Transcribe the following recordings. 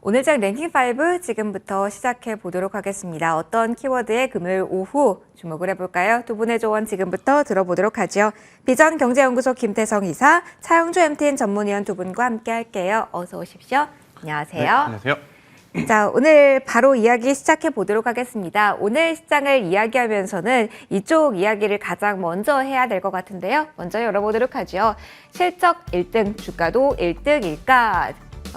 오늘장 랭킹5 지금부터 시작해 보도록 하겠습니다. 어떤 키워드에 금요일 오후 주목을 해볼까요? 두 분의 조언 지금부터 들어보도록 하죠. 비전경제연구소 김태성 이사, 차영주 MTN 전문위원 두 분과 함께 할게요. 어서 오십시오. 안녕하세요. 네, 안녕하세요. 자, 오늘 바로 이야기 시작해 보도록 하겠습니다. 오늘 시장을 이야기하면서는 이쪽 이야기를 가장 먼저 해야 될 것 같은데요. 먼저 열어보도록 하죠. 실적 1등, 주가도 1등일까?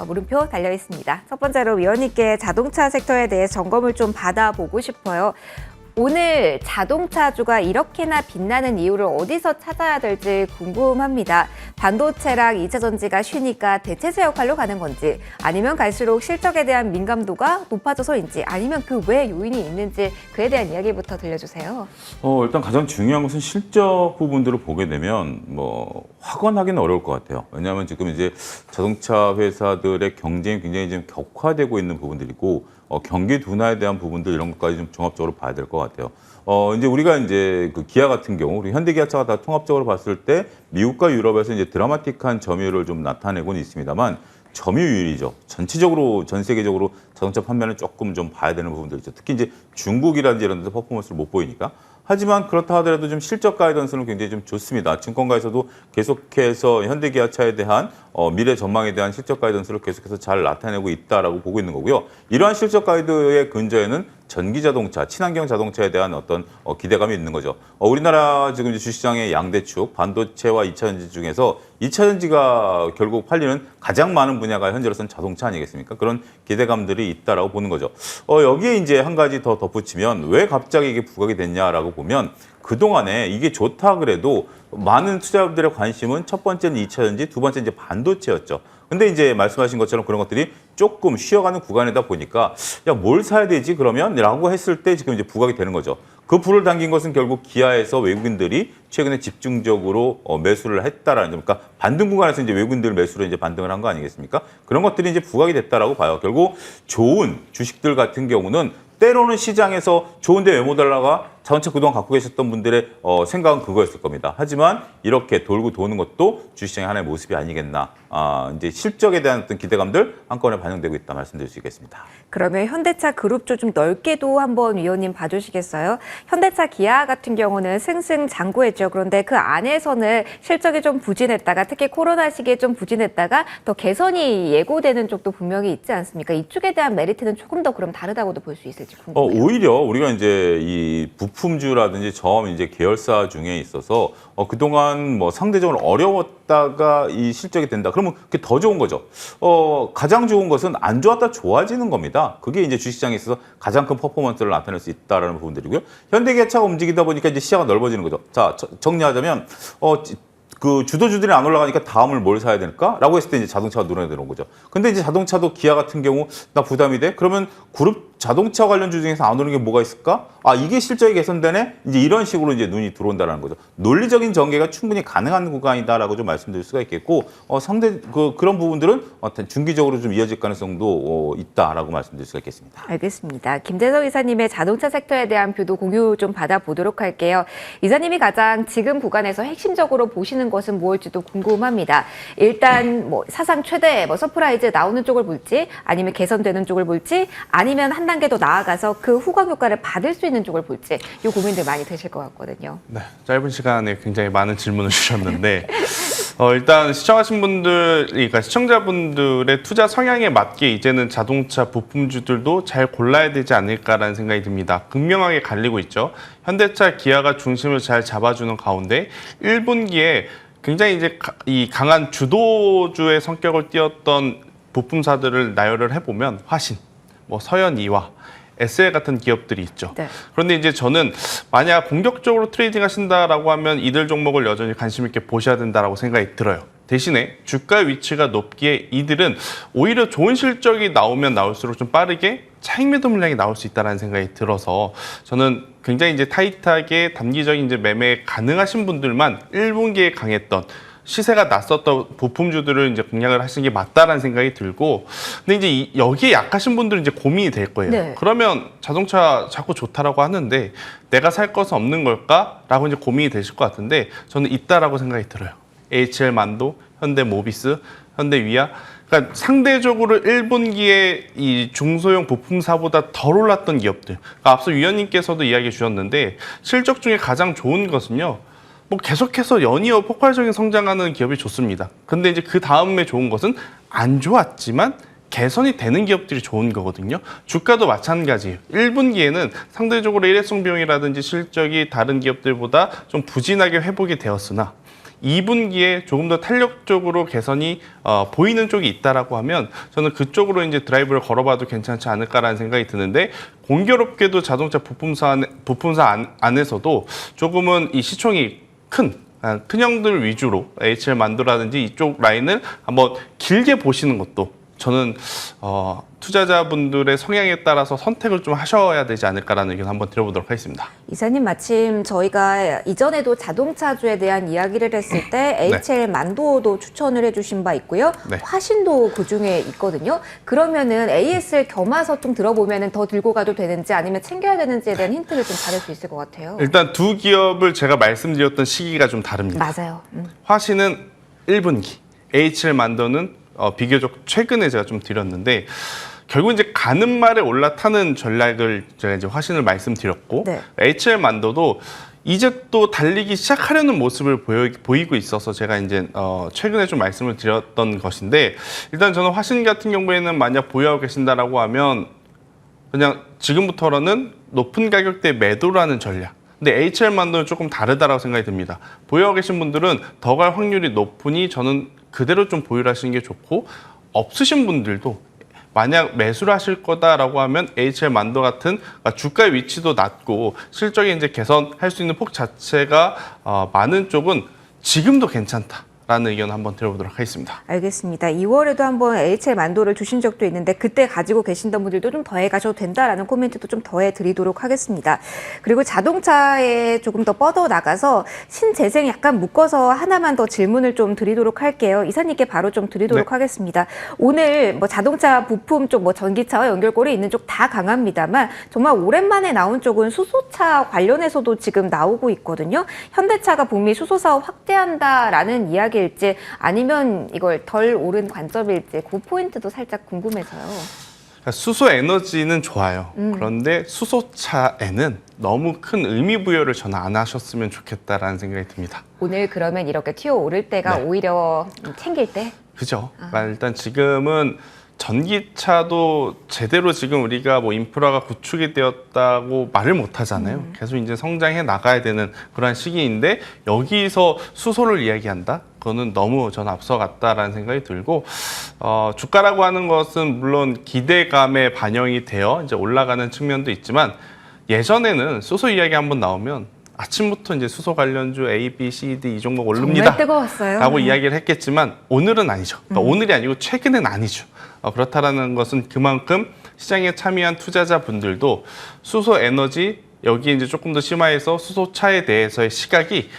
물음표 달려 있습니다. 첫 번째로 위원님께 자동차 섹터에 대해 점검을 좀 받아보고 싶어요. 오늘 자동차주가 이렇게나 빛나는 이유를 어디서 찾아야 될지 궁금합니다. 반도체랑 2차 전지가 쉬니까 대체수 역할로 가는 건지, 아니면 갈수록 실적에 대한 민감도가 높아져서인지, 아니면 그 외 요인이 있는지 그에 대한 이야기부터 들려주세요. 일단 가장 중요한 것은 실적 부분들을 보게 되면 확언하기는 어려울 것 같아요. 왜냐하면 지금 이제 자동차 회사들의 경쟁이 굉장히 좀 격화되고 있는 부분들이고 경기 둔화에 대한 부분들 이런 것까지 좀 종합적으로 봐야 될 것 같아요. 이제 우리가 이제 그 기아 같은 경우, 우리 현대기아차가 다 통합적으로 봤을 때 미국과 유럽에서 이제 드라마틱한 점유율을 좀 나타내고는 있습니다만 점유율이죠. 전체적으로 전 세계적으로 자동차 판매는 조금 좀 봐야 되는 부분들 있죠. 특히 이제 중국이라든지 이런 데서 퍼포먼스를 못 보이니까. 하지만 그렇다 하더라도 좀 실적 가이던스는 굉장히 좀 좋습니다. 증권가에서도 계속해서 현대기아차에 대한 미래 전망에 대한 실적 가이던스를 계속해서 잘 나타내고 있다라고 보고 있는 거고요. 이러한 실적 가이드의 근저에는 전기자동차, 친환경 자동차에 대한 어떤 기대감이 있는 거죠. 우리나라 지금 주시장의 양대축, 반도체와 2차 전지 중에서 2차 전지가 결국 팔리는 가장 많은 분야가 현재로서는 자동차 아니겠습니까? 그런 기대감들이 있다라고 보는 거죠. 여기에 이제 한 가지 더 덧붙이면 왜 갑자기 이게 부각이 됐냐라고 보면 그동안에 이게 좋다 그래도 많은 투자자들의 관심은 첫 번째는 2차 전지, 두 번째는 이제 반도체였죠. 근데 이제 말씀하신 것처럼 그런 것들이 조금 쉬어가는 구간이다 보니까 야, 뭘 사야 되지 그러면? 라고 했을 때 지금 이제 부각이 되는 거죠. 그 불을 당긴 것은 결국 기아에서 외국인들이 최근에 집중적으로 매수를 했다라는 점. 그러니까 반등 구간에서 이제 외국인들 매수로 이제 반등을 한 거 아니겠습니까? 그런 것들이 이제 부각이 됐다라고 봐요. 결국 좋은 주식들 같은 경우는 때로는 시장에서 좋은데 왜 못 달라가 자동차 그동안 갖고 계셨던 분들의 생각은 그거였을 겁니다. 하지만 이렇게 돌고 도는 것도 주시장의 하나의 모습이 아니겠나. 이제 실적에 대한 어떤 기대감들 한꺼번에 반영되고 있다 말씀드릴 수 있겠습니다. 그러면 현대차 그룹주 좀 넓게도 한번 위원님 봐주시겠어요? 현대차 기아 같은 경우는 승승장구했죠. 그런데 그 안에서는 실적이 좀 부진했다가 특히 코로나 시기에 좀 부진했다가 더 개선이 예고되는 쪽도 분명히 있지 않습니까? 이쪽에 대한 메리트는 조금 더 그럼 다르다고도 볼 수 있을지 궁금해요. 오히려 우리가 이제 이 부품주라든지 저 이제 계열사 중에 있어서 그동안 상대적으로 어려웠다가 이 실적이 된다. 그러면 그게 더 좋은 거죠. 가장 좋은 것은 안 좋았다 좋아지는 겁니다. 그게 이제 주식시장에 있어서 가장 큰 퍼포먼스를 나타낼 수 있다라는 부분들이고요. 현대기아차가 움직이다 보니까 이제 시야가 넓어지는 거죠. 자, 정리하자면 그 주도주들이 안 올라가니까 다음을 뭘 사야 될까라고 했을 때 이제 자동차가 눈에 들어온 거죠. 근데 이제 자동차도 기아 같은 경우 나 부담이 돼? 그러면 그룹 자동차 관련주 중에서 안 오는 게 뭐가 있을까? 이게 실적이 개선되네? 이제 이런 식으로 이제 눈이 들어온다는 거죠. 논리적인 전개가 충분히 가능한 구간이다라고 좀 말씀드릴 수가 있겠고, 그런 부분들은 중기적으로 좀 이어질 가능성도 있다라고 말씀드릴 수가 있겠습니다. 알겠습니다. 김재석 이사님의 자동차 섹터에 대한 뷰도 공유 좀 받아보도록 할게요. 이사님이 가장 지금 구간에서 핵심적으로 보시는 것은 무엇일지도 궁금합니다. 일단 사상 최대 서프라이즈 나오는 쪽을 볼지, 아니면 개선되는 쪽을 볼지, 아니면 한 단계 더 나아가서 그 후광 효과를 받을 수 있는 쪽을 볼지, 이 고민들 많이 되실 것 같거든요. 네, 짧은 시간에 굉장히 많은 질문을 주셨는데 일단 시청하신 분들, 그러니까 시청자분들의 투자 성향에 맞게 이제는 자동차 부품주들도 잘 골라야 되지 않을까라는 생각이 듭니다. 극명하게 갈리고 있죠. 현대차, 기아가 중심을 잘 잡아주는 가운데 1분기에 굉장히 이제 이 강한 주도주의 성격을 띄었던 부품사들을 나열을 해보면 화신, 서현이와 SL 같은 기업들이 있죠. 네. 그런데 이제 저는 만약 공격적으로 트레이딩 하신다라고 하면 이들 종목을 여전히 관심 있게 보셔야 된다라고 생각이 들어요. 대신에 주가 위치가 높기에 이들은 오히려 좋은 실적이 나오면 나올수록 좀 빠르게 차익 매도 물량이 나올 수 있다는 생각이 들어서 저는 굉장히 이제 타이트하게 단기적인 이제 매매 가능하신 분들만 1분기에 강했던 시세가 났었던 부품주들을 이제 공략을 하시는 게 맞다라는 생각이 들고, 근데 이제 여기에 약하신 분들은 이제 고민이 될 거예요. 네. 그러면 자동차 자꾸 좋다라고 하는데 내가 살 것은 없는 걸까라고 이제 고민이 되실 것 같은데 저는 있다라고 생각이 들어요. HL 만도, 현대 모비스, 현대, 위아. 그러니까 상대적으로 1분기에 이 중소형 부품사보다 덜 올랐던 기업들. 그러니까 앞서 위원님께서도 이야기해 주셨는데 실적 중에 가장 좋은 것은요. 뭐 계속해서 연이어 폭발적인 성장하는 기업이 좋습니다. 근데 이제 그 다음에 좋은 것은 안 좋았지만 개선이 되는 기업들이 좋은 거거든요. 주가도 마찬가지예요. 1분기에는 상대적으로 일회성 비용이라든지 실적이 다른 기업들보다 좀 부진하게 회복이 되었으나 2분기에 조금 더 탄력적으로 개선이 보이는 쪽이 있다라고 하면 저는 그쪽으로 이제 드라이브를 걸어봐도 괜찮지 않을까라는 생각이 드는데 공교롭게도 자동차 부품사 안에서도 조금은 이 시총이 큰 형들 위주로 HL 만두라든지 이쪽 라인을 한번 길게 보시는 것도 저는 투자자분들의 성향에 따라서 선택을 좀 하셔야 되지 않을까라는 의견 한번 드려보도록 하겠습니다. 이사님, 마침 저희가 이전에도 자동차주에 대한 이야기를 했을 때 HL 만도도 추천을 해주신 바 있고요. 네. 화신도 그중에 있거든요. 그러면은 AS를 겸해서 좀 들어보면은 더 들고 가도 되는지 아니면 챙겨야 되는지에 대한 힌트를 좀 받을 수 있을 것 같아요. 일단 두 기업을 제가 말씀드렸던 시기가 좀 다릅니다. 맞아요. 화신은 1분기, HL 만도는 비교적 최근에 제가 좀 드렸는데 결국 이제 가는 말에 올라타는 전략을 제가 이제 화신을 말씀드렸고 네. HL 만도도 이제 또 달리기 시작하려는 모습을 보이고 있어서 제가 이제 최근에 좀 말씀을 드렸던 것인데 일단 저는 화신 같은 경우에는 만약 보유하고 계신다라고 하면 그냥 지금부터는 높은 가격대에 매도라는 전략. 근데 HL 만도는 조금 다르다라고 생각이 듭니다. 보유하고 계신 분들은 더 갈 확률이 높으니 저는 그대로 좀 보유를 하시는 게 좋고 없으신 분들도 만약 매수를 하실 거다라고 하면 HL 만도 같은 주가의 위치도 낮고 실적이 이제 개선할 수 있는 폭 자체가 많은 쪽은 지금도 괜찮다. 라는 의견 한번 들어보도록 하겠습니다. 알겠습니다. 2월에도 한번 HL 만도를 주신 적도 있는데 그때 가지고 계신던 분들도 좀 더해 가셔도 된다라는 코멘트도 좀 더해 드리도록 하겠습니다. 그리고 자동차에 조금 더 뻗어 나가서 신재생 약간 묶어서 하나만 더 질문을 좀 드리도록 할게요. 이사님께 바로 좀 드리도록 네. 하겠습니다. 오늘 뭐 자동차 부품 쪽, 뭐 전기차와 연결고리 있는 쪽 다 강합니다만 정말 오랜만에 나온 쪽은 수소차 관련해서도 지금 나오고 있거든요. 현대차가 북미 수소 사업 확대한다라는 이야기 일지 아니면 이걸 덜 오른 관점일지 그 포인트도 살짝 궁금해서요. 수소 에너지는 좋아요. 그런데 수소차에는 너무 큰 의미 부여를 저는 안 하셨으면 좋겠다라는 생각이 듭니다. 오늘 그러면 이렇게 튀어 오를 때가 네. 오히려 챙길 때? 그죠? 그러니까 일단 지금은 전기차도 제대로 지금 우리가 뭐 인프라가 구축이 되었다고 말을 못 하잖아요. 계속 이제 성장해 나가야 되는 그런 시기인데 여기서 수소를 이야기한다? 그거는 너무 저는 앞서갔다라는 생각이 들고 주가라고 하는 것은 물론 기대감에 반영이 되어 이제 올라가는 측면도 있지만 예전에는 수소 이야기 한번 나오면 아침부터 이제 수소 관련주 A, B, C, D 이 종목 오릅니다. 정말 뜨거웠어요. 라고 이야기를 했겠지만 오늘은 아니죠. 그러니까 오늘이 아니고 최근엔 아니죠. 그렇다라는 것은 그만큼 시장에 참여한 투자자분들도 수소 에너지 여기 이제 조금 더 심화해서 수소차에 대해서의 시각이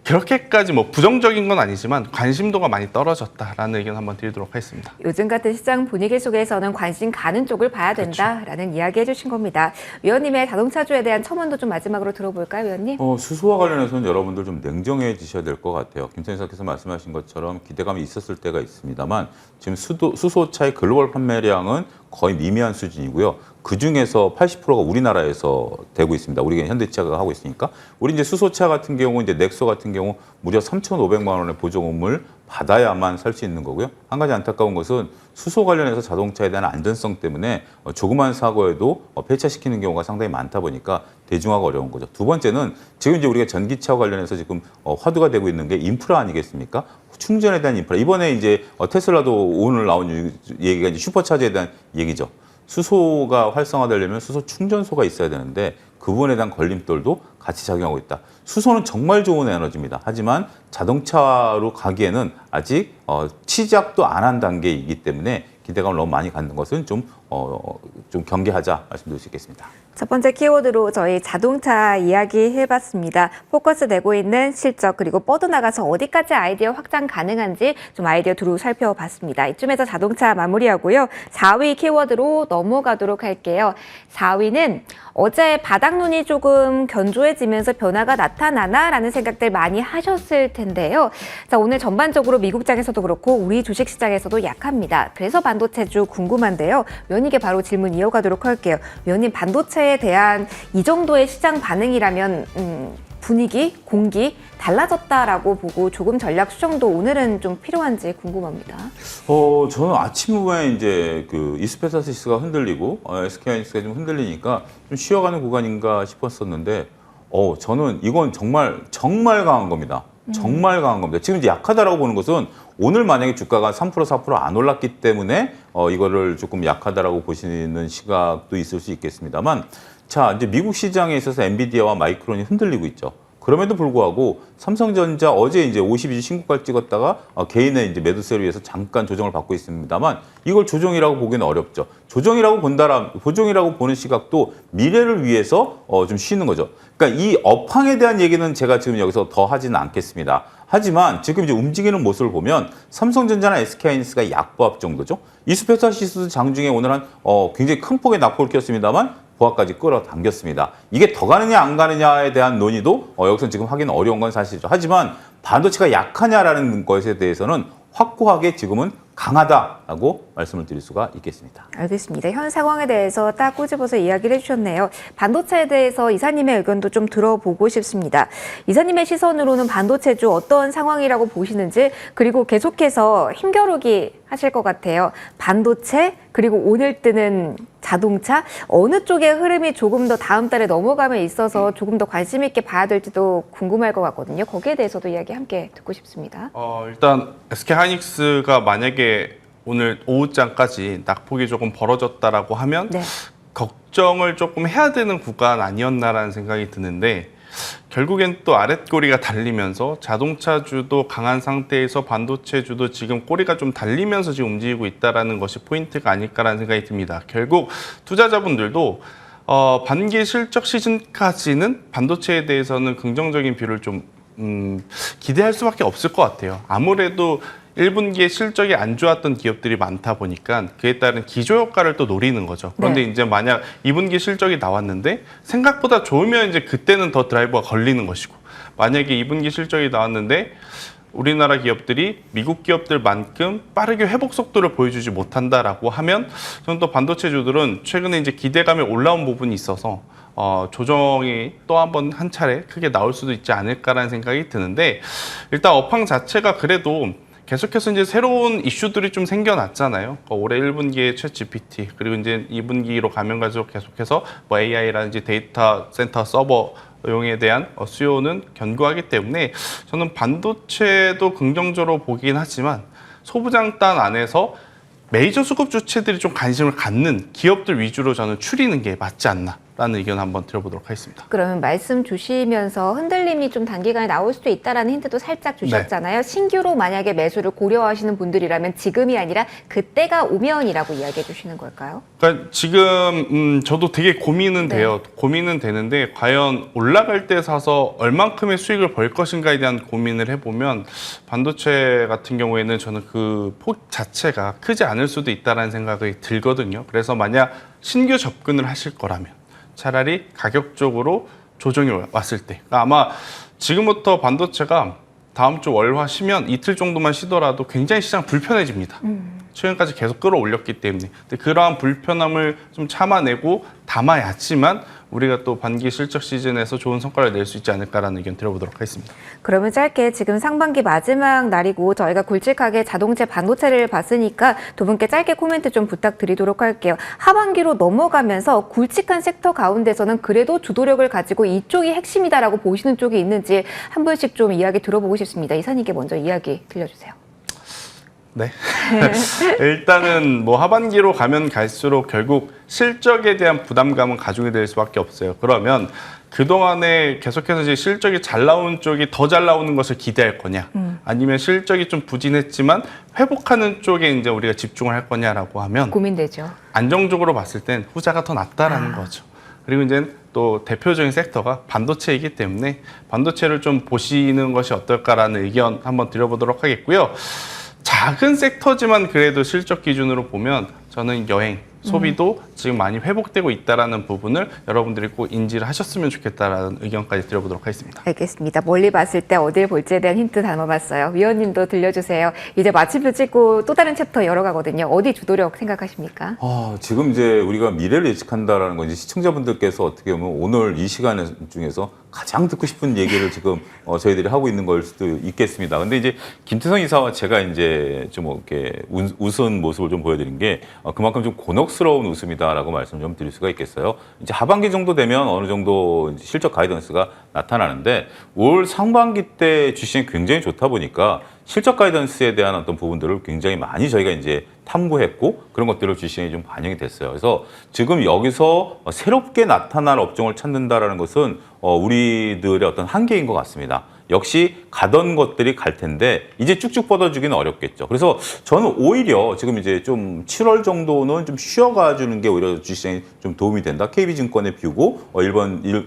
그렇게까지 뭐 부정적인 건 아니지만 관심도가 많이 떨어졌다라는 의견 한번 드리도록 하겠습니다. 요즘 같은 시장 분위기 속에서는 관심 가는 쪽을 봐야 된다라는 이야기 해주신 겁니다. 위원님의 자동차주에 대한 첨언도 좀 마지막으로 들어볼까요, 위원님? 수소와 관련해서는 여러분들 좀 냉정해지셔야 될 것 같아요. 김천희 사께서 말씀하신 것처럼 기대감이 있었을 때가 있습니다만 지금 수소차의 글로벌 판매량은 거의 미미한 수준이고요. 그 중에서 80%가 우리나라에서 되고 있습니다. 우리가 현대차가 하고 있으니까. 우리 이제 수소차 같은 경우, 이제 넥소 같은 경우 무려 3,500만 원의 보조금을 받아야만 살 수 있는 거고요. 한 가지 안타까운 것은 수소 관련해서 자동차에 대한 안전성 때문에 조그만 사고에도 폐차시키는 경우가 상당히 많다 보니까 대중화가 어려운 거죠. 두 번째는 지금 이제 우리가 전기차 관련해서 지금 화두가 되고 있는 게 인프라 아니겠습니까? 충전에 대한 인프라. 이번에 이제 테슬라도 오늘 나온 얘기가 이제 슈퍼차저에 대한 얘기죠. 수소가 활성화되려면 수소 충전소가 있어야 되는데 그 부분에 대한 걸림돌도 같이 작용하고 있다. 수소는 정말 좋은 에너지입니다. 하지만 자동차로 가기에는 아직 시작도 안 한 단계이기 때문에 기대감을 너무 많이 갖는 것은 좀 좀 경계하자 말씀드릴 수 있겠습니다. 첫 번째 키워드로 저희 자동차 이야기 해봤습니다. 포커스 되고 있는 실적 그리고 뻗어나가서 어디까지 아이디어 확장 가능한지 좀 아이디어 두루 살펴봤습니다. 이쯤에서 자동차 마무리하고요. 4위 키워드로 넘어가도록 할게요. 4위는 어제 바닥눈이 조금 견조해지면서 변화가 나타나나라는 생각들 많이 하셨을 텐데요. 자, 오늘 전반적으로 미국장에서도 그렇고 우리 주식시장에서도 약합니다. 그래서 반도체주 궁금한데요. 위원님께 바로 질문 이어가도록 할게요. 위원님, 반도체에 대한 이 정도의 시장 반응이라면 분위기, 공기 달라졌다라고 보고 조금 전략 수정도 오늘은 좀 필요한지 궁금합니다. 저는 아침 후에 이제 그 이스페사시스가 흔들리고 SK하이닉스가 좀 흔들리니까 좀 쉬어가는 구간인가 싶었었는데, 저는 이건 정말 강한 겁니다. 정말 강한 겁니다. 지금 이제 약하다라고 보는 것은 오늘 만약에 주가가 3% 4% 안 올랐기 때문에 이거를 조금 약하다라고 보시는 시각도 있을 수 있겠습니다만, 자, 이제 미국 시장에 있어서 엔비디아와 마이크론이 흔들리고 있죠. 그럼에도 불구하고 삼성전자 어제 이제 52주 신고가를 찍었다가 개인의 이제 매도세로 위해서 잠깐 조정을 받고 있습니다만, 이걸 조정이라고 보기는 어렵죠. 조정이라고 보는 시각도 미래를 위해서 좀 쉬는 거죠. 그러니까 이 업황에 대한 얘기는 제가 지금 여기서 더 하지는 않겠습니다. 하지만 지금 이제 움직이는 모습을 보면 삼성전자나 SK하이닉스가 약보합 정도죠. 이스페사시스도 장중에 오늘 한 굉장히 큰 폭의 낙폭을 키웠습니다만 보합까지 끌어당겼습니다. 이게 더 가느냐 안 가느냐에 대한 논의도 여기서 지금 하기는 어려운 건 사실이죠. 하지만 반도체가 약하냐라는 것에 대해서는 확고하게 지금은 강하다라고 말씀을 드릴 수가 있겠습니다. 알겠습니다. 현 상황에 대해서 딱 꼬집어서 이야기를 해주셨네요. 반도체에 대해서 이사님의 의견도 좀 들어보고 싶습니다. 이사님의 시선으로는 반도체주 어떤 상황이라고 보시는지, 그리고 계속해서 힘겨루기 하실 것 같아요. 반도체 그리고 오늘 뜨는 자동차 어느 쪽의 흐름이 조금 더 다음 달에 넘어감에 있어서 조금 더 관심 있게 봐야 될지도 궁금할 것 같거든요. 거기에 대해서도 이야기 함께 듣고 싶습니다. 일단 SK하이닉스가 만약에 오늘 오후장까지 낙폭이 조금 벌어졌다라고 하면 네. 걱정을 조금 해야 되는 구간 아니었나라는 생각이 드는데, 결국엔 또 아랫꼬리가 달리면서 자동차주도 강한 상태에서 반도체주도 지금 꼬리가 좀 달리면서 지금 움직이고 있다는 것이 포인트가 아닐까라는 생각이 듭니다. 결국 투자자분들도 반기 실적 시즌까지는 반도체에 대해서는 긍정적인 뷰를 좀 기대할 수밖에 없을 것 같아요. 아무래도 1분기에 실적이 안 좋았던 기업들이 많다 보니까 그에 따른 기저효과를 또 노리는 거죠. 그런데 네. 이제 만약 2분기 실적이 나왔는데 생각보다 좋으면 이제 그때는 더 드라이버가 걸리는 것이고, 만약에 2분기 실적이 나왔는데 우리나라 기업들이 미국 기업들만큼 빠르게 회복 속도를 보여주지 못한다라고 하면 저는 또 반도체주들은 최근에 이제 기대감이 올라온 부분이 있어서 조정이 또 한 차례 크게 나올 수도 있지 않을까라는 생각이 드는데, 일단 업황 자체가 그래도 계속해서 이제 새로운 이슈들이 좀 생겨났잖아요. 올해 1분기에 챗 GPT, 그리고 이제 2분기로 가면 갈수록 계속해서 뭐 AI라든지 데이터 센터 서버용에 대한 수요는 견고하기 때문에 저는 반도체도 긍정적으로 보긴 하지만 소부장단 안에서 메이저 수급 주체들이 좀 관심을 갖는 기업들 위주로 저는 추리는 게 맞지 않나라는 의견 한번 들어보도록 하겠습니다. 그러면 말씀 주시면서 흔들림이 좀 단기간에 나올 수도 있다라는 힌트도 살짝 주셨잖아요. 네. 신규로 만약에 매수를 고려하시는 분들이라면 지금이 아니라 그때가 오면이라고 이야기해 주시는 걸까요? 그러니까 지금 저도 되게 고민은 네. 돼요. 고민은 되는데 과연 올라갈 때 사서 얼만큼의 수익을 벌 것인가에 대한 고민을 해보면 반도체 같은 경우에는 저는 그 폭 자체가 크지 않을 수도 있다는 생각이 들거든요. 그래서 만약 신규 접근을 하실 거라면 차라리 가격적으로 조정이 왔을 때, 그러니까 아마 지금부터 반도체가 다음 주 월화 쉬면 이틀 정도만 쉬더라도 굉장히 시장 불편해집니다. 최근까지 계속 끌어올렸기 때문에. 근데 그러한 불편함을 좀 참아내고 담아야지만 우리가 또 반기 실적 시즌에서 좋은 성과를 낼 수 있지 않을까라는 의견 들어보도록 하겠습니다. 그러면 짧게 지금 상반기 마지막 날이고 저희가 굵직하게 자동차 반도체를 봤으니까 두 분께 짧게 코멘트 좀 부탁드리도록 할게요. 하반기로 넘어가면서 굵직한 섹터 가운데서는 그래도 주도력을 가지고 이쪽이 핵심이다라고 보시는 쪽이 있는지 한 분씩 좀 이야기 들어보고 싶습니다. 이사님께 먼저 이야기 들려주세요. 네. 일단은 뭐 하반기로 가면 갈수록 결국 실적에 대한 부담감은 가중이 될 수밖에 없어요. 그러면 그동안에 계속해서 이제 실적이 잘 나오는 쪽이 더 잘 나오는 것을 기대할 거냐, 아니면 실적이 좀 부진했지만 회복하는 쪽에 이제 우리가 집중을 할 거냐라고 하면 고민되죠. 안정적으로 봤을 땐 후자가 더 낫다라는 거죠. 그리고 이제 또 대표적인 섹터가 반도체이기 때문에 반도체를 좀 보시는 것이 어떨까라는 의견 한번 드려보도록 하겠고요. 작은 섹터지만 그래도 실적 기준으로 보면 저는 여행, 소비도 지금 많이 회복되고 있다는 부분을 여러분들이 꼭 인지를 하셨으면 좋겠다라는 의견까지 드려보도록 하겠습니다. 알겠습니다. 멀리 봤을 때 어딜 볼지에 대한 힌트 담아봤어요. 위원님도 들려주세요. 이제 마침표 찍고 또 다른 챕터 열어가거든요. 어디 주도력 생각하십니까? 지금 이제 우리가 미래를 예측한다라는 건 이제 시청자분들께서 어떻게 보면 오늘 이 시간 중에서 가장 듣고 싶은 얘기를 지금 저희들이 하고 있는 걸 수도 있겠습니다. 근데 이제 김태성 이사와 제가 이제 좀 이렇게 웃은 모습을 좀 보여드린 게 그만큼 좀 곤혹스러운 웃음이다라고 말씀 좀 드릴 수가 있겠어요. 이제 하반기 정도 되면 어느 정도 이제 실적 가이던스가 나타나는데 올 상반기 때 주식이 굉장히 좋다 보니까 실적 가이던스에 대한 어떤 부분들을 굉장히 많이 저희가 이제 탐구했고 그런 것들을 주식에 좀 반영이 됐어요. 그래서 지금 여기서 새롭게 나타날 업종을 찾는다라는 것은 우리들의 어떤 한계인 것 같습니다. 역시 가던 것들이 갈 텐데 이제 쭉쭉 뻗어주기는 어렵겠죠. 그래서 저는 오히려 지금 이제 좀 7월 정도는 좀 쉬어가 주는 게 오히려 주식시장에 좀 도움이 된다. KB증권에 비우고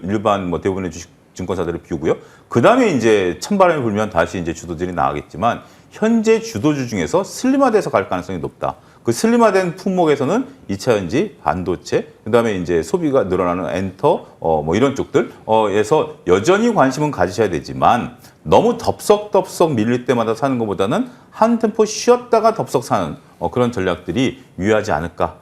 일반 뭐 대부분의 주식 증권사들을 비우고요. 그 다음에 이제 찬바람이 불면 다시 이제 주도들이 나가겠지만 현재 주도주 중에서 슬림화돼서 갈 가능성이 높다. 그 슬림화된 품목에서는 2차 전지, 반도체, 그다음에 이제 소비가 늘어나는 엔터, 뭐 이런 쪽들에서 여전히 관심은 가지셔야 되지만 너무 덥석덥석 밀릴 때마다 사는 것보다는 한 템포 쉬었다가 덥석 사는 그런 전략들이 유효하지 않을까.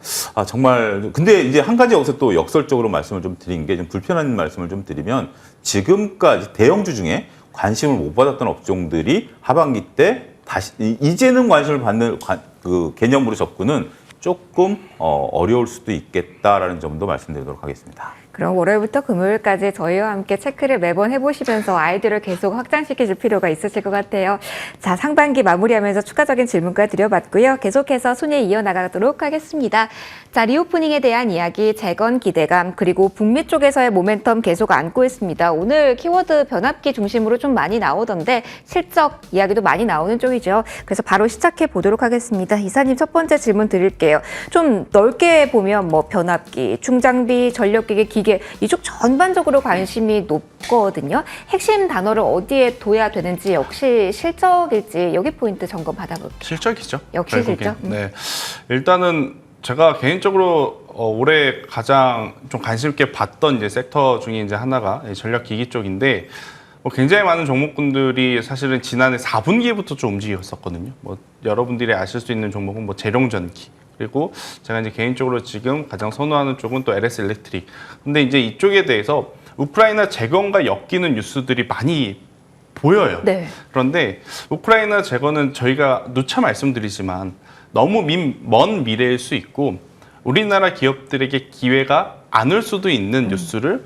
정말 근데 이제 한 가지 여기서 또 역설적으로 말씀을 좀 드린 게 좀 불편한 말씀을 좀 드리면 지금까지 대형주 중에 관심을 못 받았던 업종들이 하반기 때 다시 이제는 관심을 받는 그 개념으로 접근은 조금 어려울 수도 있겠다라는 점도 말씀드리도록 하겠습니다. 그럼 월요일부터 금요일까지 저희와 함께 체크를 매번 해보시면서 아이디어를 계속 확장시키실 필요가 있으실 것 같아요. 자, 상반기 마무리하면서 추가적인 질문까지 드려봤고요. 계속해서 순위 이어나가도록 하겠습니다. 자, 리오프닝에 대한 이야기, 재건 기대감, 그리고 북미 쪽에서의 모멘텀 계속 안고 있습니다. 오늘 키워드 변압기 중심으로 좀 많이 나오던데 실적 이야기도 많이 나오는 쪽이죠. 그래서 바로 시작해 보도록 하겠습니다. 이사님 첫 번째 질문 드릴게요. 좀 넓게 보면 뭐 변압기, 충장비, 전력기계, 기계 이쪽 전반적으로 관심이 높거든요. 핵심 단어를 어디에 둬야 되는지 역시 실적일지 여기 포인트 점검 받아볼게요. 실적이죠. 역시 결국엔. 실적. 네, 일단은 제가 개인적으로 올해 가장 좀 관심 있게 봤던 이제 섹터 중에 이제 하나가 전력기기 쪽인데 굉장히 많은 종목군들이 사실은 지난해 4분기부터 좀 움직였었거든요. 뭐 여러분들이 아실 수 있는 종목은 뭐 재룡전기. 그리고 제가 이제 개인적으로 지금 가장 선호하는 쪽은 또 LS 일렉트릭. 근데 이제 이쪽에 대해서 우크라이나 재건과 엮이는 뉴스들이 많이 보여요. 네. 그런데 우크라이나 재건은 저희가 누차 말씀드리지만 너무 먼 미래일 수 있고 우리나라 기업들에게 기회가 안 올 수도 있는 뉴스를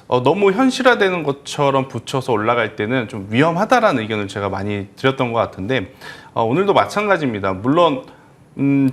너무 현실화되는 것처럼 붙여서 올라갈 때는 좀 위험하다라는 의견을 제가 많이 드렸던 것 같은데 오늘도 마찬가지입니다. 물론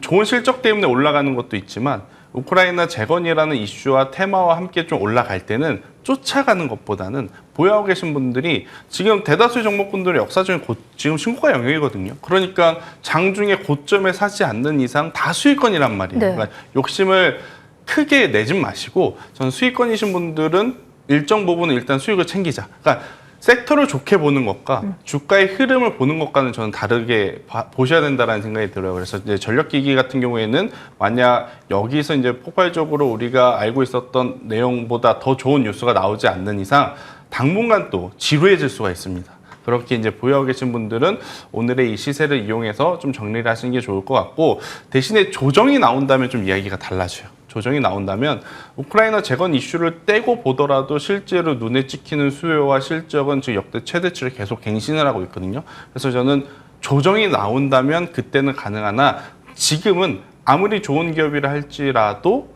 좋은 실적 때문에 올라가는 것도 있지만 우크라이나 재건이라는 이슈와 테마와 함께 좀 올라갈 때는 쫓아가는 것보다는 보유하고 계신 분들이 지금 대다수의 종목군들의 역사적인 지금 신고가 영역이거든요. 그러니까 장중에 고점에 사지 않는 이상 다 수익권이란 말이에요. 네. 그러니까 욕심을 크게 내지 마시고 전 수익권이신 분들은 일정 부분은 일단 수익을 챙기자. 그러니까 섹터를 좋게 보는 것과 주가의 흐름을 보는 것과는 저는 다르게 보셔야 된다는 생각이 들어요. 그래서 이제 전력기기 같은 경우에는 만약 여기서 이제 폭발적으로 우리가 알고 있었던 내용보다 더 좋은 뉴스가 나오지 않는 이상 당분간 또 지루해질 수가 있습니다. 그렇게 이제 보유하고 계신 분들은 오늘의 이 시세를 이용해서 좀 정리를 하시는 게 좋을 것 같고 대신에 조정이 나온다면 좀 이야기가 달라져요. 조정이 나온다면 우크라이나 재건 이슈를 떼고 보더라도 실제로 눈에 찍히는 수요와 실적은 지금 역대 최대치를 계속 갱신을 하고 있거든요. 그래서 저는 조정이 나온다면 그때는 가능하나 지금은 아무리 좋은 기업이라 할지라도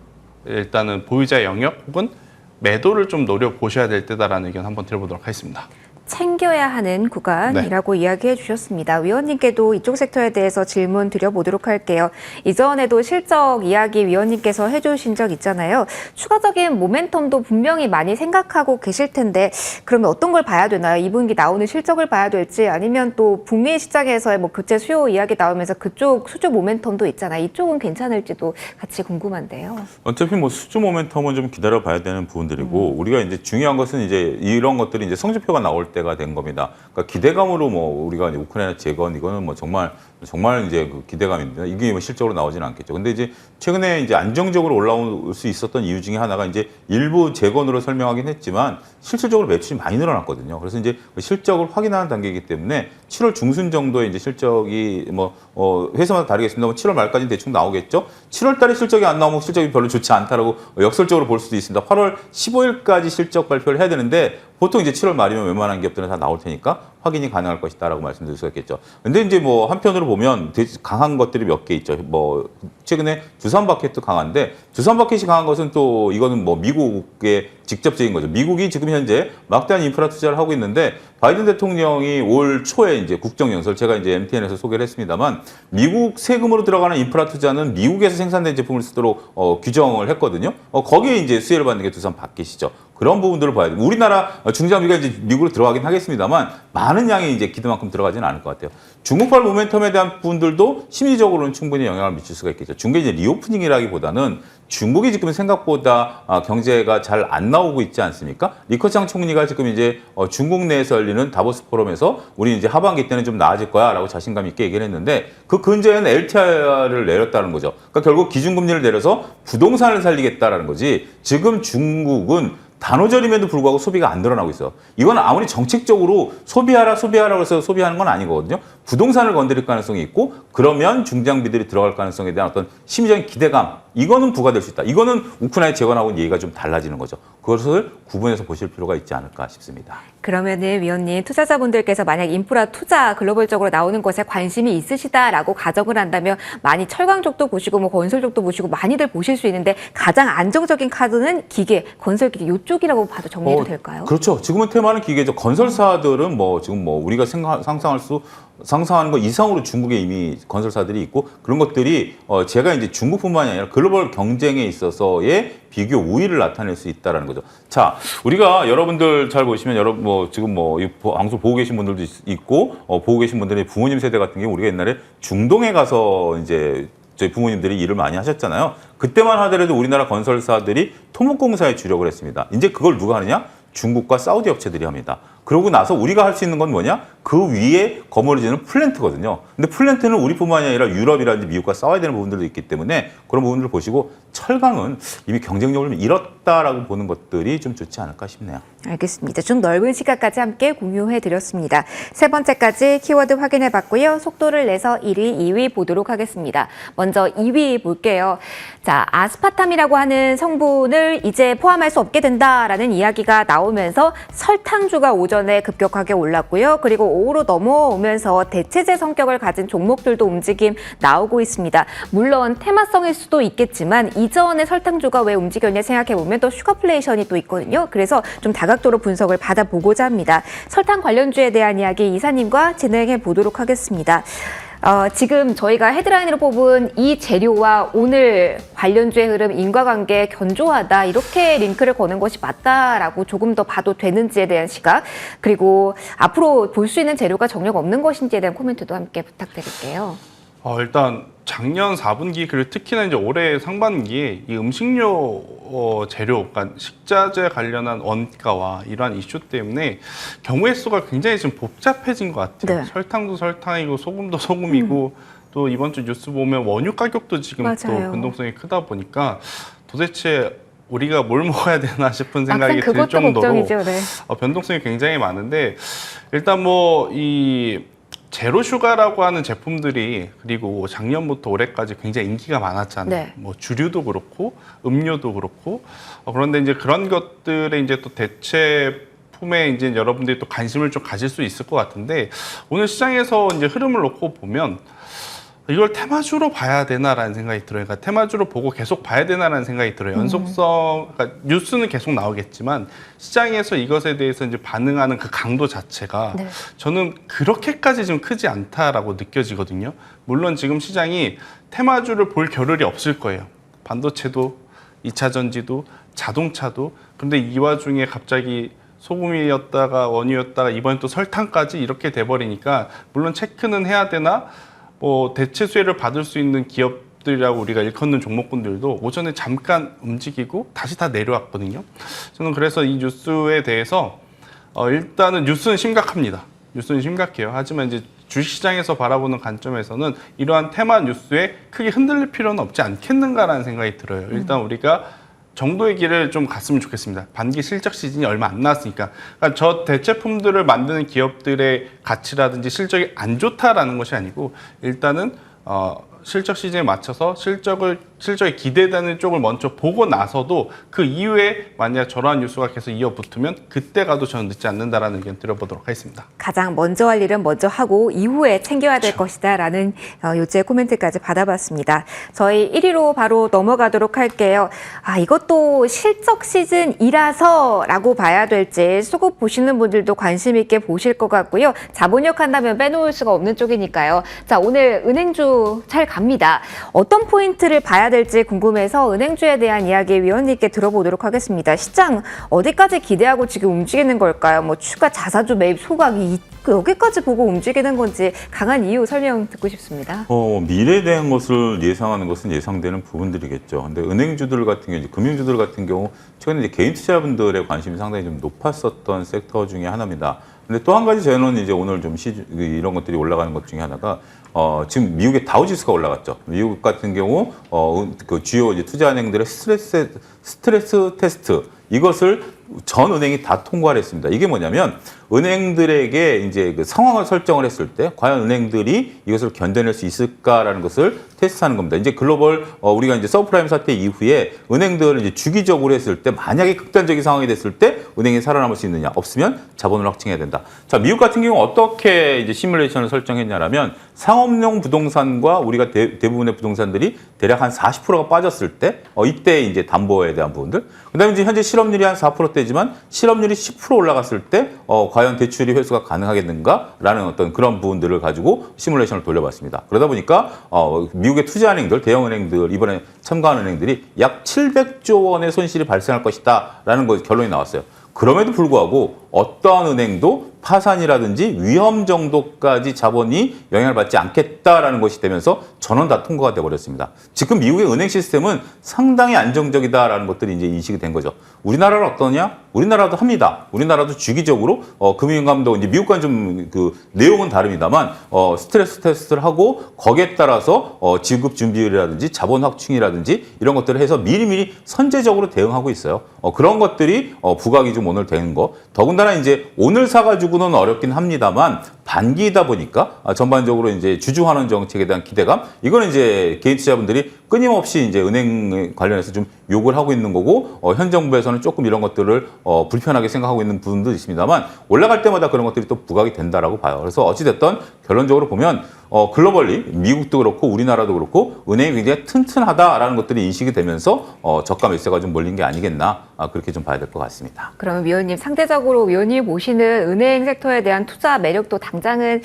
일단은 보유자 영역 혹은 매도를 좀 노려보셔야 될 때다라는 의견 한번 들어보도록 하겠습니다. 챙겨야 하는 구간이라고 이야기해 주셨습니다. 위원님께도 이쪽 섹터에 대해서 질문 드려보도록 할게요. 이전에도 실적 이야기 위원님께서 해주신 적 있잖아요. 추가적인 모멘텀도 분명히 많이 생각하고 계실 텐데 그러면 어떤 걸 봐야 되나요? 2분기 나오는 실적을 봐야 될지 아니면 또 북미 시장에서의 뭐 교체 수요 이야기 나오면서 그쪽 수주 모멘텀도 있잖아요. 이쪽은 괜찮을지도 같이 궁금한데요. 어차피 뭐 수주 모멘텀은 좀 기다려봐야 되는 부분들이고 우리가 이제 중요한 것은 이제 이런 것들이 이제 성적표가 나올 때가 된 겁니다. 그러니까 기대감으로 뭐 우리가 이제 우크라이나 재건 이거는 뭐 정말 이제 그 기대감인데 이게 뭐 실적으로 나오지는 않겠죠. 근데 이제 최근에 이제 안정적으로 올라올 수 있었던 이유 중에 하나가 이제 일부 재건으로 설명하긴 했지만 실질적으로 매출이 많이 늘어났거든요. 그래서 이제 그 실적을 확인하는 단계이기 때문에 7월 중순 정도에 이제 실적이 회사마다 다르겠습니다만 7월 말까지는 대충 나오겠죠. 7월 달에 실적이 안 나오면 실적이 별로 좋지 않다라고 역설적으로 볼 수도 있습니다. 8월 15일까지 실적 발표를 해야 되는데 보통 이제 7월 말이면 웬만한 기업들은 다 나올 테니까 확인이 가능할 것이다라고 말씀드릴 수가 있겠죠. 근데 이제 뭐 한편으로 보면 강한 것들이 몇 개 있죠. 뭐 최근에 두산바켓도 강한데 두산바켓이 강한 것은 또 이거는 뭐 미국의 직접적인 거죠. 미국이 지금 현재 막대한 인프라 투자를 하고 있는데 바이든 대통령이 올 초에 이제 국정연설 제가 이제 MTN에서 소개를 했습니다만 미국 세금으로 들어가는 인프라 투자는 미국에서 생산된 제품을 쓰도록 규정을 했거든요. 거기에 이제 수혜를 받는 게 두산바켓이죠. 그런 부분들을 봐야 돼요. 우리나라 중장비가 이제 미국으로 들어가긴 하겠습니다만 많은 양이 이제 기대만큼 들어가지는 않을 것 같아요. 중국발 모멘텀에 대한 부분들도 심리적으로는 충분히 영향을 미칠 수가 있겠죠. 중국의 이제 리오프닝이라기보다는 중국이 지금 생각보다 경제가 잘 안 나오고 있지 않습니까? 리커창 총리가 지금 이제 중국 내에서 열리는 다보스 포럼에서 우리 이제 하반기 때는 좀 나아질 거야라고 자신감 있게 얘기를 했는데 그 근저에는 LTI를 내렸다는 거죠. 그러니까 결국 기준금리를 내려서 부동산을 살리겠다라는 거지. 지금 중국은 단오절임에도 불구하고 소비가 안 늘어나고 있어요. 이건 아무리 정책적으로 소비하라고 해서 소비하는 건 아니거든요. 부동산을 건드릴 가능성이 있고 그러면 중장비들이 들어갈 가능성에 대한 어떤 심리적인 기대감 이거는 부과될 수 있다. 이거는 우크라이나 재건하고는 얘기가 좀 달라지는 거죠. 그것을 구분해서 보실 필요가 있지 않을까 싶습니다. 그러면은 위원님 투자자분들께서 만약 인프라 투자 글로벌적으로 나오는 것에 관심이 있으시다라고 가정을 한다면 많이 철강 쪽도 보시고 뭐 건설 쪽도 보시고 많이들 보실 수 있는데 가장 안정적인 카드는 기계, 건설기계 이쪽이라고 봐도 정리해도 될까요? 그렇죠. 지금은 테마는 기계죠. 건설사들은 뭐 지금 뭐 우리가 상상하는 것 이상으로 중국에 이미 건설사들이 있고 그런 것들이 제가 이제 중국뿐만이 아니라 글로벌 경쟁에 있어서의 비교 우위를 나타낼 수 있다라는 거죠. 자, 우리가 여러분들 잘 보시면 지금 이 방송 보고 계신 분들도 있고 보고 계신 분들의 부모님 세대 같은 경우 우리가 옛날에 중동에 가서 이제 저희 부모님들이 일을 많이 하셨잖아요. 그때만 하더라도 우리나라 건설사들이 토목공사에 주력을 했습니다. 이제 그걸 누가 하느냐? 중국과 사우디 업체들이 합니다. 그러고 나서 우리가 할 수 있는 건 뭐냐? 그 위에 건물을 짓는 플랜트거든요. 근데 플랜트는 우리뿐만이 아니라 유럽이라든지 미국과 싸워야 되는 부분들도 있기 때문에 그런 부분들을 보시고 철강은 이미 경쟁력을 좀 잃었다라고 보는 것들이 좀 좋지 않을까 싶네요. 알겠습니다. 좀 넓은 시각까지 함께 공유해드렸습니다. 세 번째까지 키워드 확인해봤고요. 속도를 내서 1위, 2위 보도록 하겠습니다. 먼저 2위 볼게요. 자, 아스파탐이라고 하는 성분을 이제 포함할 수 없게 된다라는 이야기가 나오면서 설탕주가 오전에 급격하게 올랐고요. 그리고 오후로 넘어오면서 대체제 성격을 가진 종목들도 움직임 나오고 있습니다. 물론 테마성일 수도 있겠지만 이전에 설탕주가 왜 움직였냐 생각해보면 또 슈거플레이션이 또 있거든요. 그래서 좀 다각도로 분석을 받아보고자 합니다. 설탕 관련주에 대한 이야기 이사님과 진행해 보도록 하겠습니다. 지금 저희가 헤드라인으로 뽑은 이 재료와 오늘 관련주의 흐름 인과관계 견조하다 이렇게 링크를 거는 것이 맞다라고 조금 더 봐도 되는지에 대한 시각 그리고 앞으로 볼 수 있는 재료가 정력 없는 것인지에 대한 코멘트도 함께 부탁드릴게요. 일단 작년 4분기 그리고 특히나 이제 올해 상반기에 이 음식료 재료, 그러니까 식자재 관련한 원가와 이러한 이슈 때문에 경우의 수가 굉장히 지금 복잡해진 것 같아요. 네. 설탕도 설탕이고 소금도 소금이고 또 이번 주 뉴스 보면 원유 가격도 지금 맞아요. 또 변동성이 크다 보니까 도대체 우리가 뭘 먹어야 되나 싶은 생각이 들 정도로 걱정이죠, 네. 변동성이 굉장히 많은데 일단 이 제로 슈가라고 하는 제품들이 그리고 작년부터 올해까지 굉장히 인기가 많았잖아요. 네. 뭐 주류도 그렇고 음료도 그렇고 그런데 이제 그런 것들의 이제 또 대체품에 이제 여러분들이 또 관심을 좀 가질 수 있을 것 같은데 오늘 시장에서 이제 흐름을 놓고 보면 이걸 테마주로 봐야 되나라는 생각이 들어요. 그러니까 테마주로 보고 계속 봐야 되나라는 생각이 들어요. 연속성, 그러니까 뉴스는 계속 나오겠지만 시장에서 이것에 대해서 이제 반응하는 그 강도 자체가 네. 저는 그렇게까지 좀 크지 않다라고 느껴지거든요. 물론 지금 시장이 테마주를 볼 겨를이 없을 거예요. 반도체도, 2차 전지도, 자동차도. 근데 이 와중에 갑자기 소금이었다가 원유였다가 이번엔 또 설탕까지 이렇게 돼버리니까 물론 체크는 해야 되나 뭐 대체 수혜를 받을 수 있는 기업들이라고 우리가 일컫는 종목군들도 오전에 잠깐 움직이고 다시 다 내려왔거든요. 저는 그래서 이 뉴스에 대해서 일단은 뉴스는 심각합니다. 뉴스는 심각해요. 하지만 이제 주식시장에서 바라보는 관점에서는 이러한 테마 뉴스에 크게 흔들릴 필요는 없지 않겠는가라는 생각이 들어요. 일단 우리가 정도의 길을 좀 갔으면 좋겠습니다. 반기 실적 시즌이 얼마 안 남았으니까. 그러니까 저 대체품들을 만드는 기업들의 가치라든지 실적이 안 좋다라는 것이 아니고 일단은 실적 시즌에 맞춰서 실적에 기대되는 쪽을 먼저 보고 나서도 그 이후에 만약 저러한 뉴스가 계속 이어붙으면 그때 가도 저는 늦지 않는다라는 의견 드려보도록 하겠습니다. 가장 먼저 할 일은 먼저 하고 이후에 챙겨야 될 것이다라는 요지의 코멘트까지 받아봤습니다. 저희 1위로 바로 넘어가도록 할게요. 이것도 실적 시즌이라서라고 봐야 될지 수급 보시는 분들도 관심 있게 보실 것 같고요. 자본력 한다면 빼놓을 수가 없는 쪽이니까요. 자, 오늘 은행주 잘 갑니다. 어떤 포인트를 봐야 될지 궁금해서 은행주에 대한 이야기 위원님께 들어보도록 하겠습니다. 시장 어디까지 기대하고 지금 움직이는 걸까요? 뭐 추가 자사주 매입 소각이 여기까지 보고 움직이는 건지 강한 이유 설명 듣고 싶습니다. 미래에 대한 것을 예상하는 것은 예상되는 부분들이겠죠. 근데 은행주들 같은 경우, 이제 금융주들 같은 경우 최근에 이제 개인 투자분들의 관심이 상당히 좀 높았었던 섹터 중에 하나입니다. 근데 또 한 가지 저는 이제 오늘 좀 이런 것들이 올라가는 것 중에 하나가 지금 미국의 다우지수가 올라갔죠. 미국 같은 경우 그 주요 이제 투자은행들의 스트레스 테스트 이것을 전 은행이 다 통과를 했습니다. 이게 뭐냐면 은행들에게 이제 그 상황을 설정을 했을 때 과연 은행들이 이것을 견뎌낼 수 있을까라는 것을 테스트하는 겁니다. 이제 글로벌 우리가 이제 서브프라임 사태 이후에 은행들을 이제 주기적으로 했을 때 만약에 극단적인 상황이 됐을 때 은행이 살아남을 수 있느냐 없으면 자본을 확충해야 된다. 자, 미국 같은 경우 어떻게 이제 시뮬레이션을 설정했냐라면 상업용 부동산과 우리가 대부분의 부동산들이 대략 한 40%가 빠졌을 때 이때 이제 담보에 대한 부분들. 그다음에 이제 현재 실업률이 한 4%대지만 실업률이 10% 올라갔을 때 과연 대출이 회수가 가능하겠는가라는 어떤 그런 부분들을 가지고 시뮬레이션을 돌려봤습니다. 그러다 보니까 미국의 투자은행들, 대형은행들 이번에 참가한 은행들이 약 700조 원의 손실이 발생할 것이다라는 결론이 나왔어요. 그럼에도 불구하고 어떠한 은행도 파산이라든지 위험 정도까지 자본이 영향을 받지 않겠다라는 것이 되면서 전원 다 통과가 돼버렸습니다. 지금 미국의 은행 시스템은 상당히 안정적이다라는 것들이 이제 인식이 된 거죠. 우리나라는 어떠냐? 우리나라도 합니다. 우리나라도 주기적으로 금융감독 이제 미국과는 좀 그 내용은 다릅니다만 스트레스 테스트를 하고 거기에 따라서 지급 준비율이라든지 자본 확충이라든지 이런 것들을 해서 미리미리 선제적으로 대응하고 있어요. 그런 것들이 부각이 좀 오늘 되는 거. 더군다나 이제 오늘 사가지고는 어렵긴 합니다만 반기이다 보니까 전반적으로 이제 주주환원 정책에 대한 기대감 이거는 이제 개인 투자분들이 끊임없이 이제 은행 관련해서 좀 욕을 하고 있는 거고 현 정부에서는 조금 이런 것들을 불편하게 생각하고 있는 부분도 있습니다만 올라갈 때마다 그런 것들이 또 부각이 된다라고 봐요. 그래서 어찌됐든 결론적으로 보면 글로벌리 미국도 그렇고 우리나라도 그렇고 은행이 굉장히 튼튼하다라는 것들이 인식이 되면서 저가 매수가 좀 몰린 게 아니겠나 그렇게 좀 봐야 될 것 같습니다. 그러면 위원님 상대적으로 위원님이 보시는 은행 섹터에 대한 투자 매력도 당장은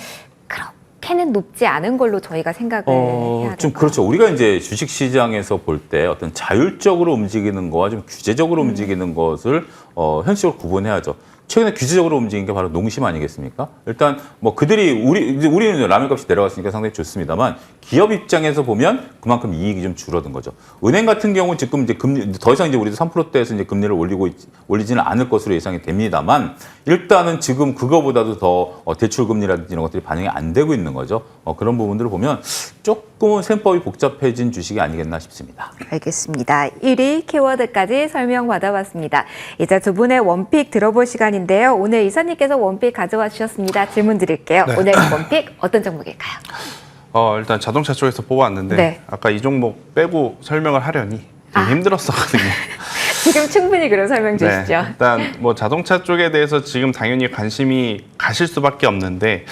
그렇게는 높지 않은 걸로 저희가 생각을 해야 될까요? 좀 그렇죠. 우리가 이제 주식 시장에서 볼 때 어떤 자율적으로 움직이는 거와 좀 규제적으로 움직이는 것을 현실적으로 구분해야죠. 최근에 규제적으로 움직인 게 바로 농심 아니겠습니까? 일단 뭐 그들이 우리는 라면값이 내려갔으니까 상당히 좋습니다만 기업 입장에서 보면 그만큼 이익이 좀 줄어든 거죠. 은행 같은 경우 지금 이제 금리 더 이상 이제 우리도 3%대에서 이제 금리를 올리지는 않을 것으로 예상이 됩니다만 일단은 지금 그거보다도 더 대출 금리라든지 이런 것들이 반영이 안 되고 있는 거죠. 그런 부분들을 보면 조금은 셈법이 복잡해진 주식이 아니겠나 싶습니다. 알겠습니다. 1위 키워드까지 설명 받아봤습니다. 이제 두 분의 원픽 들어볼 시간인데요. 오늘 이사님께서 원픽 가져와 주셨습니다. 질문 드릴게요. 네. 오늘 원픽 어떤 종목일까요? 일단 자동차 쪽에서 뽑아왔는데 네. 아까 이 종목 빼고 설명을 하려니 되게 힘들었었거든요. 지금 충분히 그런 설명 주시죠. 네, 일단 뭐 자동차 쪽에 대해서 지금 당연히 관심이 가실 수밖에 없는데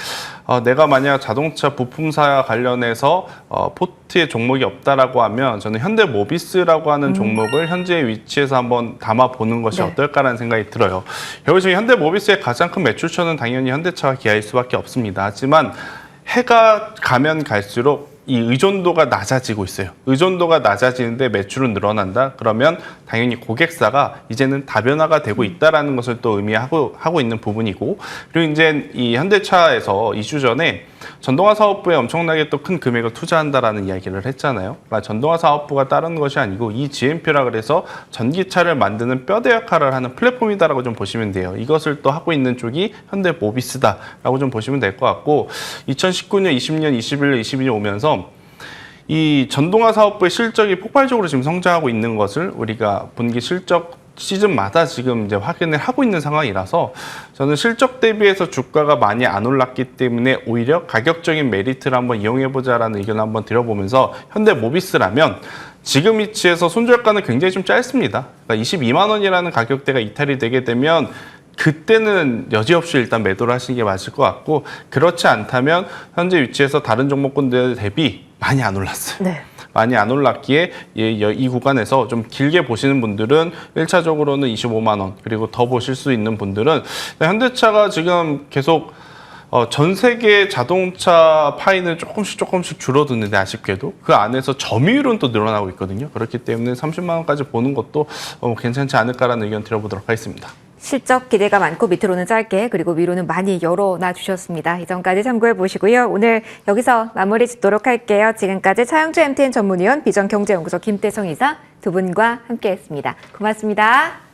내가 만약 자동차 부품사 관련해서 포트에 종목이 없다라고 하면 저는 현대모비스라고 하는 종목을 현재의 위치에서 한번 담아보는 것이 네. 어떨까라는 생각이 들어요. 결국 지금 현대모비스의 가장 큰 매출처는 당연히 현대차와 기아일 수밖에 없습니다. 하지만 해가 가면 갈수록 이 의존도가 낮아지고 있어요. 의존도가 낮아지는데 매출은 늘어난다? 그러면 당연히 고객사가 이제는 다변화가 되고 있다라는 것을 또 의미하고 있는 부분이고, 그리고 이제 이 현대차에서 2주 전에 전동화 사업부에 엄청나게 또 큰 금액을 투자한다라는 이야기를 했잖아요. 그러니까 전동화 사업부가 다른 것이 아니고 이 GMP라 그래서 전기차를 만드는 뼈대 역할을 하는 플랫폼이다라고 좀 보시면 돼요. 이것을 또 하고 있는 쪽이 현대모비스다라고 좀 보시면 될 것 같고, 2019년, 20년, 21년, 22년 오면서 이 전동화 사업부의 실적이 폭발적으로 지금 성장하고 있는 것을 우리가 분기 실적 시즌마다 지금 이제 확인을 하고 있는 상황이라서 저는 실적 대비해서 주가가 많이 안 올랐기 때문에 오히려 가격적인 메리트를 한번 이용해보자라는 의견을 한번 드려보면서 현대모비스라면 지금 위치에서 손절가는 굉장히 좀 짧습니다. 그러니까 22만 원이라는 가격대가 이탈이 되게 되면 그때는 여지없이 일단 매도를 하시는 게 맞을 것 같고, 그렇지 않다면 현재 위치에서 다른 종목군들 대비 많이 안 올랐어요. 네. 많이 안 올랐기에 이 구간에서 좀 길게 보시는 분들은 1차적으로는 25만 원, 그리고 더 보실 수 있는 분들은 현대차가 지금 계속 전 세계 자동차 파이는 조금씩 줄어드는데 아쉽게도 그 안에서 점유율은 또 늘어나고 있거든요. 그렇기 때문에 30만 원까지 보는 것도 괜찮지 않을까라는 의견 드려보도록 하겠습니다. 실적 기대가 많고 밑으로는 짧게, 그리고 위로는 많이 열어놔 주셨습니다. 이 점까지 참고해 보시고요. 오늘 여기서 마무리 짓도록 할게요. 지금까지 차영주 MTN 전문위원, 비전경제연구소 김태성 이사 두 분과 함께했습니다. 고맙습니다.